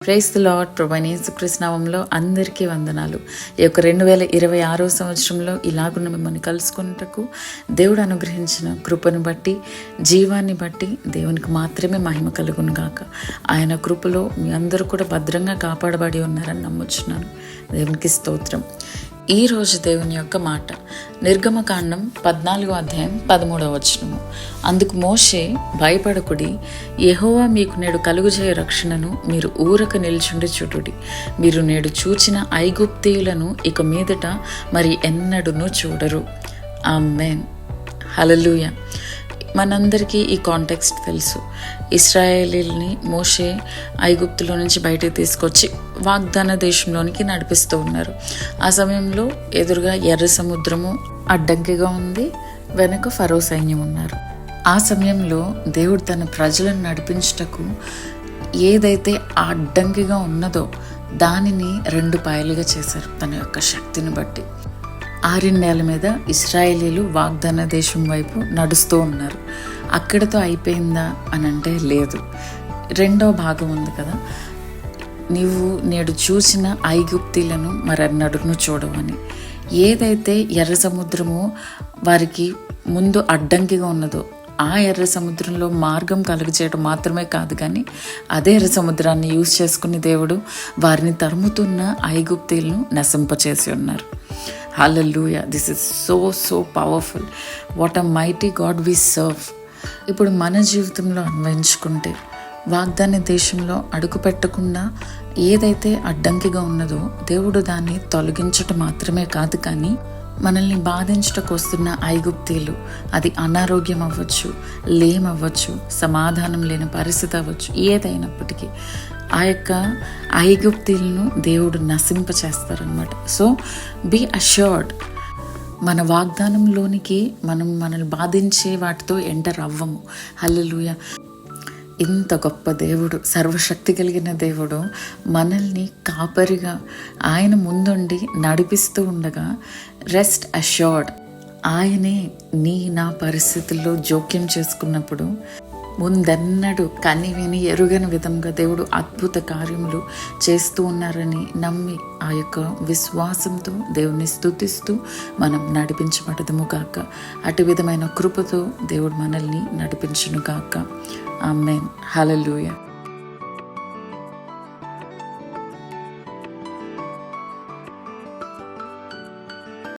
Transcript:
Praise the lord. ప్రభువైన యేసుక్రీస్తు నామములో అందరికీ వందనాలు. ఈ యొక్క 2026 సంవత్సరంలో ఇలాగున్న మిమ్మల్ని కలుసుకున్నటకు దేవుడు అనుగ్రహించిన కృపను బట్టి, జీవాన్ని బట్టి దేవునికి మాత్రమే మహిమ కలుగును గాక. ఆయన కృపలో మీ అందరూ కూడా భద్రంగా కాపాడబడి ఉన్నారని నమ్ముచున్నాను. దేవునికి స్తోత్రం. ఈ రోజు దేవుని యొక్క మాట నిర్గమకాండం 14వ అధ్యాయం 13వ వచనము. అందుకు మోషే, భయపడకుడి, యెహోవా మీకు నేడు కలుగుజేయ రక్షణను మీరు ఊరక నిల్చుండి చూడుడి. మీరు నేడు చూచిన ఐగుప్తీయులను ఇక మీదట మరి ఎన్నడూనూ చూడరు. ఆమేన్. హల్లెలూయా. మనందరికీ ఈ కాంటెక్స్ట్ తెలుసు. ఇశ్రాయేలీల్ని మోషే ఐగుప్తులో నుంచి బయటకు తీసుకొచ్చి వాగ్దాన దేశంలోనికి నడిపిస్తూ ఉన్నారు. ఆ సమయంలో ఎదురుగా ఎర్ర సముద్రము అడ్డంకిగా ఉంది, వెనక ఫరో సైన్యం ఉన్నారు. ఆ సమయంలో దేవుడు తన ప్రజలను నడిపించుటకు ఏదైతే ఆ అడ్డంకిగా ఉన్నదో దానిని 2 పాయలుగా చేశారు తన యొక్క శక్తిని బట్టి. ఆరిండేళ్ల మీద ఇశ్రాయేలీలు వాగ్దాన దేశం వైపు నడుస్తూ ఉన్నారు. అక్కడితో అయిపోయిందా అని అంటే లేదు. 2వ భాగం ఉంది కదా, నీవు నేడు చూసిన ఐగుప్తీలను మరెన్నడూనూ చూడవని. ఏదైతే ఎర్ర సముద్రము వారికి ముందు అడ్డంకిగా ఉన్నదో ఆ ఎర్ర సముద్రంలో మార్గం కలుగజేయడం మాత్రమే కాదు, కానీ అదే ఎర్ర సముద్రాన్ని యూజ్ చేసుకుని దేవుడు వారిని తరుముతున్న ఐగుప్తీలను నశింపచేసి ఉన్నారు. Hallelujah. This is so powerful. What a mighty God we serve. ఇప్పుడు మన జీవితంలో అన్వయించుకుంటే వాగ్దాన దేశంలో అడుగు పెట్టకుండా ఏదైతే అడ్డంకిగా ఉన్నదో దేవుడు దాన్ని తొలగించటం మాత్రమే కాదు, కానీ మనల్ని బాధించటకు వస్తున్న ఐగుప్తీలు, అది అనారోగ్యం అవ్వచ్చు, లేమవ్వచ్చు, సమాధానం లేని పరిస్థితి అవ్వచ్చు, ఏదైనప్పటికీ ఆ యొక్క ఐగుప్తీలను దేవుడు నశింపచేస్తారనమాట. సో బీ అష్యూర్డ్, మన వాగ్దానంలోనికి మనల్ని బాధించే వాటితో ఎంటర్ అవ్వము. హల్లెలూయా. ఇంత గొప్ప దేవుడు, సర్వశక్తి కలిగిన దేవుడు మనల్ని కాపరిగా ఆయన ముందుండి నడిపిస్తూ ఉండగా రెస్ట్ అష్యూర్డ్. ఆయనే నా పరిస్థితుల్లో జోక్యం చేసుకున్నప్పుడు ముందెన్నడూ కని విని ఎరుగని విధంగా దేవుడు అద్భుత కార్యములు చేస్తూ ఉన్నారని నమ్మి ఆ యొక్క విశ్వాసంతో దేవుని స్తుతిస్తూ మనం నడిపించబడదుము గాక. అటు విధమైన కృపతో దేవుడు మనల్ని నడిపించును గాక. ఆమేన్. హల్లెలూయా.